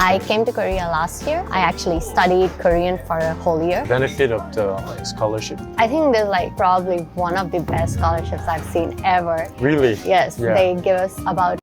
I came to Korea last year. I actually studied Korean for a whole year. Benefit of the scholarship. I think this is like probably one of the best scholarships I've seen ever. Really? Yes, Yeah. they give us about.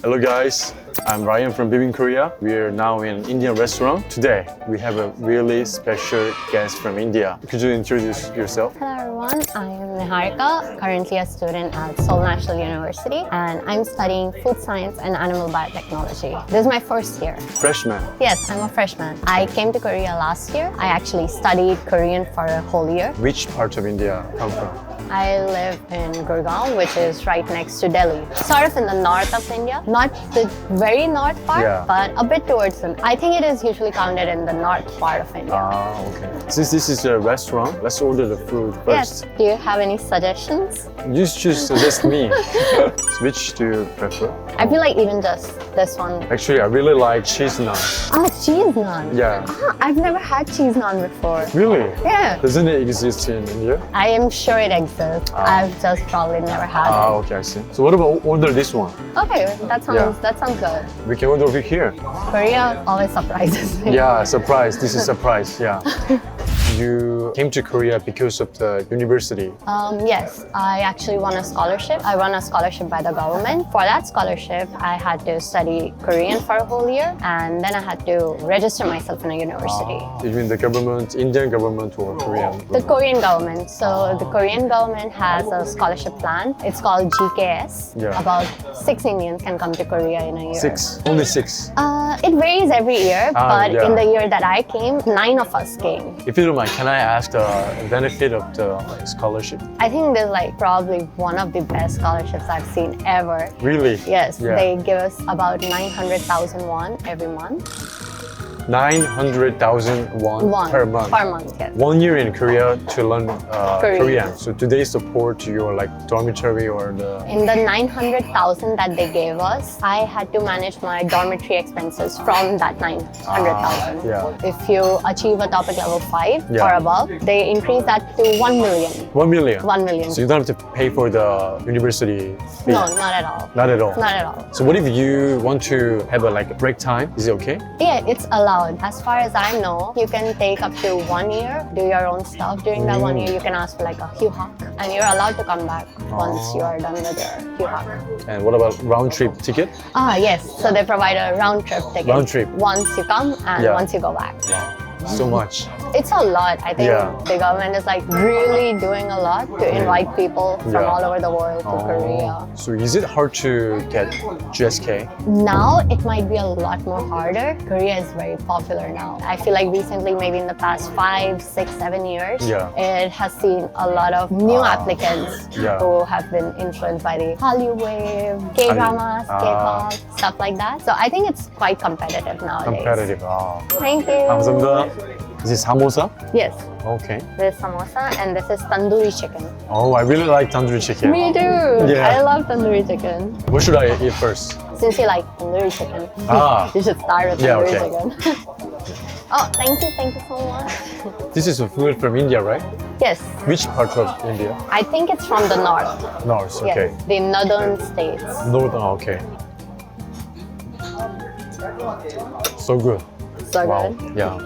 Hello guys, I'm Ryan from Bibin Korea. We are now in an Indian restaurant. Today we have a really special guest from India. Could you introduce yourself? Hello everyone, I am Niharika, currently a student at Seoul National University, and I'm studying food science and animal biotechnology. This is my first year. Freshman. Yes, I'm a freshman. I came to Korea last year. I actually studied Korean for a whole year. Which part of India come from? I live in Gurgaon, which is right next to Delhi. Sort of in the north of India. Not the very north part, Yeah. but a bit towards the... I think it is usually counted in the north part of India. Ah, okay. Since this is a restaurant, let's order the food Yes. first. Do you have any suggestions? You just suggest me. Which do you prefer? I feel like even just this one. Actually, I really like cheese naan. Ah, cheese naan. Yeah. Ah, I've never had cheese naan before. Really? Yeah. Doesn't it exist in India? I am sure it exists. I've just probably never had Ah, it. okay, I see. So what about order this one? Okay, that sounds good. We can order over here. Korea always surprises me. Yeah, surprise. This is surprise. Yeah. You came to Korea because of the university. Yes, I actually won a scholarship. I won a scholarship by the government. For that scholarship, I had to study Korean for a whole year, and then I had to register myself in a university. You mean the government, Indian government or Korean? The Korean government. So the Korean government has a scholarship plan. It's called GKS. Yeah. About 6 Indians can come to Korea in a year. 6. Only 6. It varies every year, but yeah. in the year that I came, 9 of us came. If you don't mind, can I ask the benefit of the scholarship? I think this is like probably one of the best scholarships I've seen ever. Really? Yes, Yeah. they give us about 900,000 won every month. 900,000 won per month. Per month, yes. 1 year in Korea to learn Korean. Korean. So do they support your like dormitory or the? In the 900,000 that they gave us, I had to manage my dormitory expenses from that 900,000. yeah. If you achieve a topic level 5 Yeah. or above, they increase that to 1 million. 1 million. 1 million. So you don't have to pay for the university fee? No, not at all. Not at all? Not at all. So what if you want to have a like break time? Is it okay? Yeah, it's allowed. As far as I know, you can take up to 1 year, do your own stuff. During that 1 year, you can ask for like a HUHAC, and you're allowed to come back once you are done with your HUHAC. And what about round trip ticket? Ah, yes. So they provide a round trip ticket. Round trip. Once you come and Yeah. once you go back. So much. It's a lot. I think Yeah. the government is like really doing a lot to invite people from Yeah. all over the world to Korea. So is it hard to get GSK? Now it might be a lot more harder. Korea is very popular now. I feel like recently, maybe in the past 5, 6, 7 years, Yeah. it has seen a lot of new applicants Yeah. who have been influenced by the Hallyu wave, K-dramas, K-pop, stuff like that. So I think it's quite competitive nowadays. Competitive. Ah. Thank you. 감사합니다. Is it samosa? Yes, Okay. this is samosa and this is tandoori chicken. Oh, I really like tandoori chicken. Me too. Yeah. I love tandoori chicken. What should I eat first? Since you like tandoori chicken, Ah. you should start with Yeah, tandoori okay. chicken. Oh, thank you so much. This is a food from India, right? Yes, Which part of India? I think it's from the north. North. Okay. Yes, the northern states. North. Oh, okay. So good. So Wow. good. Yeah.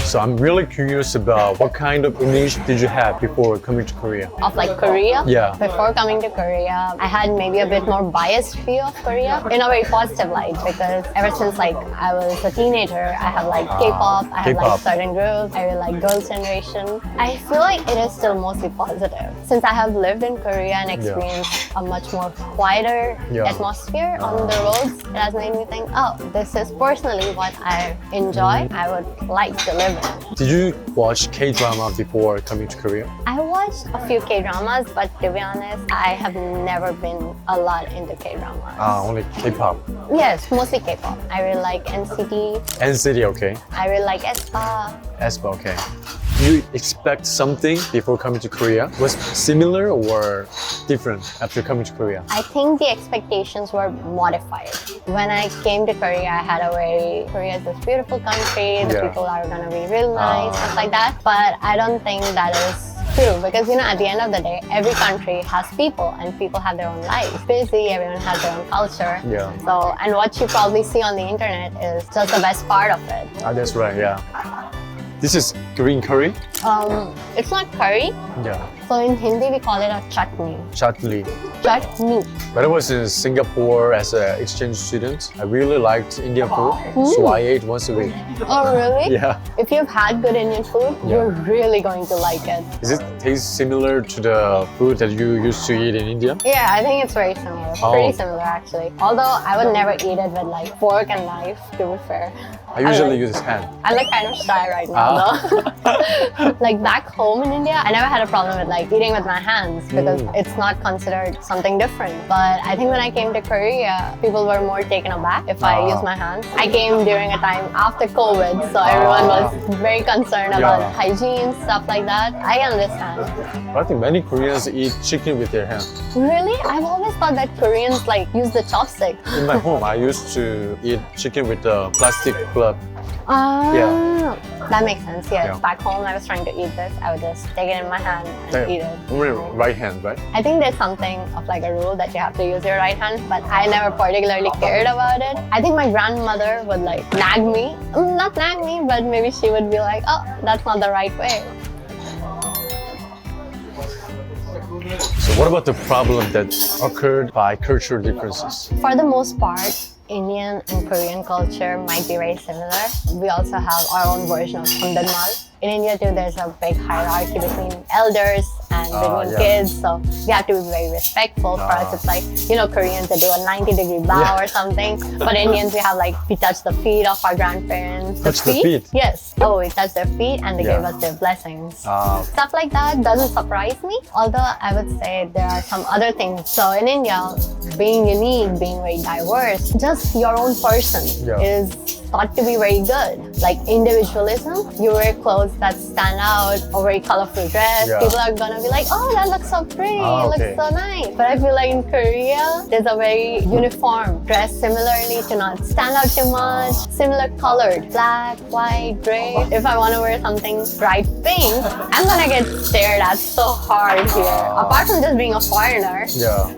So I'm really curious about what kind of image did you have before coming to Korea? Of like Korea. Yeah. Before coming to Korea, I had maybe a bit more biased view of Korea in a very positive light, because ever since like I was a teenager, I have like K-pop, I have K-pop. like certain groups, I really like Girls' Generation. I feel like it is still mostly positive. Since I have lived in Korea and experienced a much more quieter Yeah. atmosphere on the roads, it has made me think, oh, this is personally what I enjoy, I would like to live in. Did you watch K-drama before coming to Korea? I watched a few K-dramas, but to be honest, I have never been a lot into K-dramas. Only K-pop. Yes, mostly K-pop. I really like NCT. NCT, okay. I really like aespa. aespa, okay. You expect something before coming to Korea? Was similar or different after coming to Korea? I think the expectations were modified. When I came to Korea, I had a very, Korea is this beautiful country, the Yeah. people are gonna be real nice, stuff like that. But I don't think that is True, because at the end of the day, every country has people and people have their own lives. Busy, everyone has their own culture. Yeah. So, and what you probably see on the internet is just the best part of it. That's right, yeah. This is green curry? It's not curry. Yeah. So in Hindi, we call it a chutney. Chutney. Chutney. When I was in Singapore as an exchange student, I really liked Indian food, so I ate once a week. Oh, really? Yeah. If you've had good Indian food, you're really going to like it. Does it taste similar to the food that you used to eat in India? Yeah, I think it's very similar. Pretty similar, actually. Although I would never eat it with like fork and knife, to be fair. I usually use hand. I'm like kind of shy right now, though. Like back home in India, I never had a problem with like eating with my hands because it's not considered something different. But I think when I came to Korea, people were more taken aback if I use my hands. I came during a time after COVID, so everyone was very concerned about hygiene, stuff like that. I understand. I think many Koreans eat chicken with their hands. Really? I've always thought that Koreans like use the chopstick. In my home, I used to eat chicken with a plastic glove. That makes sense. Yes. Yeah. Back home, I was trying to eat this. I would just take it in my hand and eat it. Only right hand, right? I think there's something of like a rule that you have to use your right hand, but I never particularly cared about it. I think my grandmother would like nag me. Not nag me, but maybe she would be like, oh, that's not the right way. So what about the problem that occurred by cultural differences? For the most part, Indian and Korean culture might be very similar. We also have our own version of Sundanmal. In India too, there's a big hierarchy between elders and between kids, so we have to be very respectful. For us, it's like, Koreans that do a 90-degree bow or something, but Indians, we have like, we touch the feet of our grandparents. Touch the feet? Yes. Oh, we touch their feet and they give us their blessings. Stuff like that doesn't surprise me, although I would say there are some other things. So in India, being unique, being very diverse, just your own person is thought to be very good. Like individualism, you wear clothes that stand out, a very colorful dress, people are gonna be like, oh, that looks so pretty, it looks so nice. But I feel like in Korea, there's a very uniform dress similarly to not stand out too much, similar colored, black, white, gray. If I wanna wear something bright pink, I'm gonna get stared at so hard here. Apart from just being a foreigner,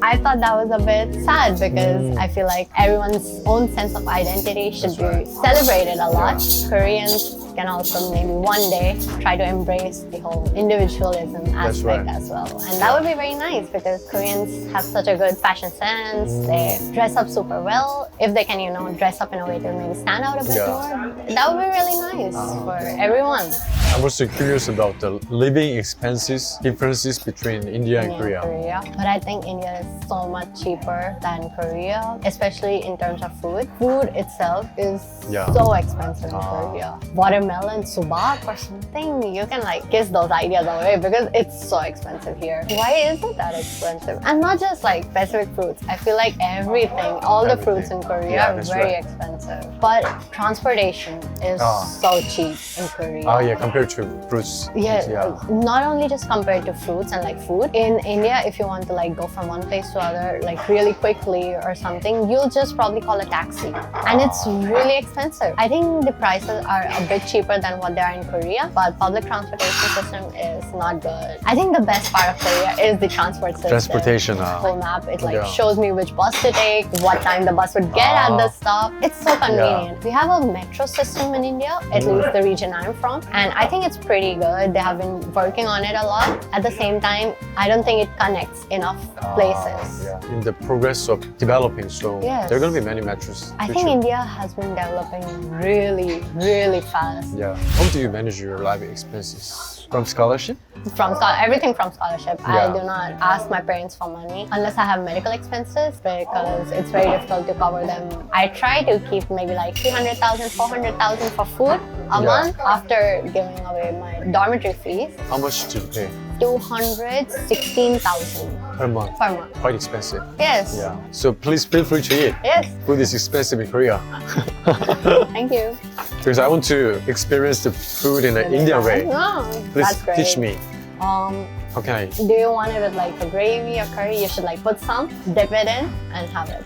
I thought that was a bit sad because I feel like everyone's own sense of identity should be celebrated a lot. Koreans can also maybe one day try to embrace the whole individualism aspect as well. And that would be very nice because Koreans have such a good fashion sense. They dress up super well. If they can, dress up in a way to maybe stand out a bit more, that would be really nice for everyone. I'm also curious about the living expenses differences between India and Korea. But I think India is so much cheaper than Korea, especially in terms of food. Food itself is so expensive in Korea. Watermelon, subak or something, you can like kiss those ideas away because it's so expensive here. Why is it that expensive? And not just like specific fruits. I feel like everything, all the fruits in Korea are very expensive. But transportation is so cheap in Korea. Compared to fruits. Not only just compared to fruits and like food. In India, if you want to like go from one place to other like really quickly or something, you'll just probably call a taxi. And it's really expensive. I think the prices are a bit cheaper than what they are in Korea, but public transportation system is not good. I think the best part of Korea is the transport system. Transportation. Full map, it like shows me which bus to take, what time the bus would get at the stop. It's so convenient. We have a metro system in India, at least the region I'm from, and I think it's pretty good. They have been working on it a lot. At the same time, I don't think it connects enough places. In the progress of developing, so there are going to be many metros. I think India has been developing really, really fast. How do you manage your life expenses? From scholarship? Everything from scholarship. I do not ask my parents for money unless I have medical expenses because it's very difficult to cover them. I try to keep maybe like 300,000, 400,000 for food a month after giving away my dormitory fees. How much do you pay? 216,000 per month. Quite expensive. Yes. So please feel free to eat. Yes. Food is expensive in Korea. Thank you. Because I want to experience the food in an Indian way. Please that's great. teach me. How can I? Do you want it with like a gravy or curry? You should like put some, dip it in, and have it.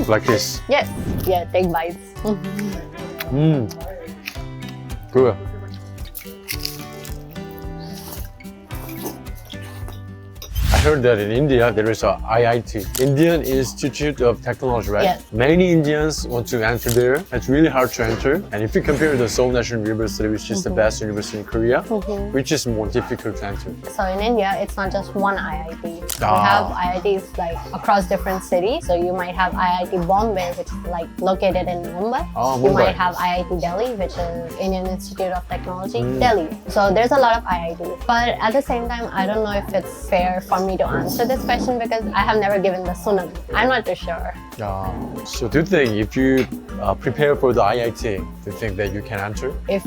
Like this? Yes. Yeah, take bites. Good. heard that in India there is a IIT, Indian Institute of Technology, right? Yes. Many Indians want to enter there. It's really hard to enter. And if you compare the Seoul National University, which is the best university in Korea, which is more difficult to enter? So in India, it's not just one IIT. We Ah. have IITs like across different cities. So you might have IIT Bombay, which is like located in Mumbai. Ah, You Mumbai. might have IIT Delhi, which is Indian Institute of Technology, Delhi. So there's a lot of IITs. But at the same time, I don't know if it's fair for me to answer this question because I have never given the Sunam. I'm not too sure. So do you think if you prepare for the IIT, do you think that you can enter? If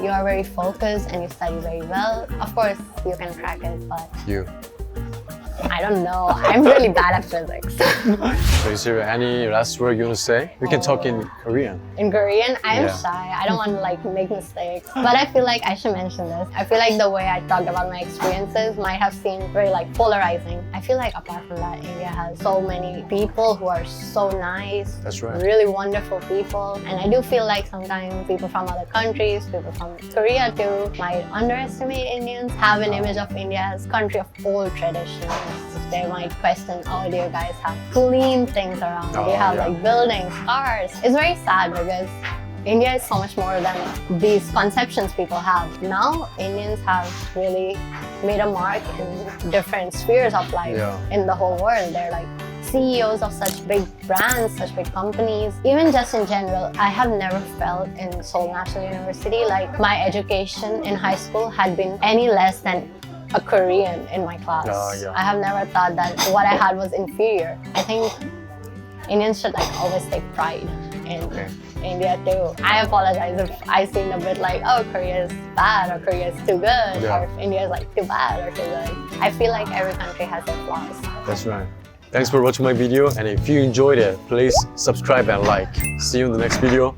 you are very focused and you study very well, of course you can crack it, but You. I don't know. I'm really bad at physics. So is there any last word you want to say? We can talk in Korean. In Korean, I am Yeah. shy. I don't want to like make mistakes. But I feel like I should mention this. I feel like the way I talked about my experiences might have seemed very like polarizing. I feel like apart from that, India has so many people who are so nice. That's right. Really wonderful people. And I do feel like sometimes people from other countries, people from Korea too, might underestimate Indians, have an image of India as country of old traditions. They might question, oh, do you guys have clean things around? Do you Oh, have yeah. like buildings, cars? It's very sad because India is so much more than these conceptions people have. Now, Indians have really made a mark in different spheres of life Yeah. in the whole world. They're like CEOs of such big brands, such big companies. Even just in general, I have never felt in Seoul National University like my education in high school had been any less than a Korean in my class. Yeah. I have never thought that what I had was inferior. I think Indians should like always take pride in India too. I apologize if I seem a bit like, oh, Korea is bad or Korea is too good, Yeah. or if India is like too bad or too good. I feel like every country has their flaws. That's right. Thanks for watching my video, and if you enjoyed it, please subscribe and like. See you in the next video.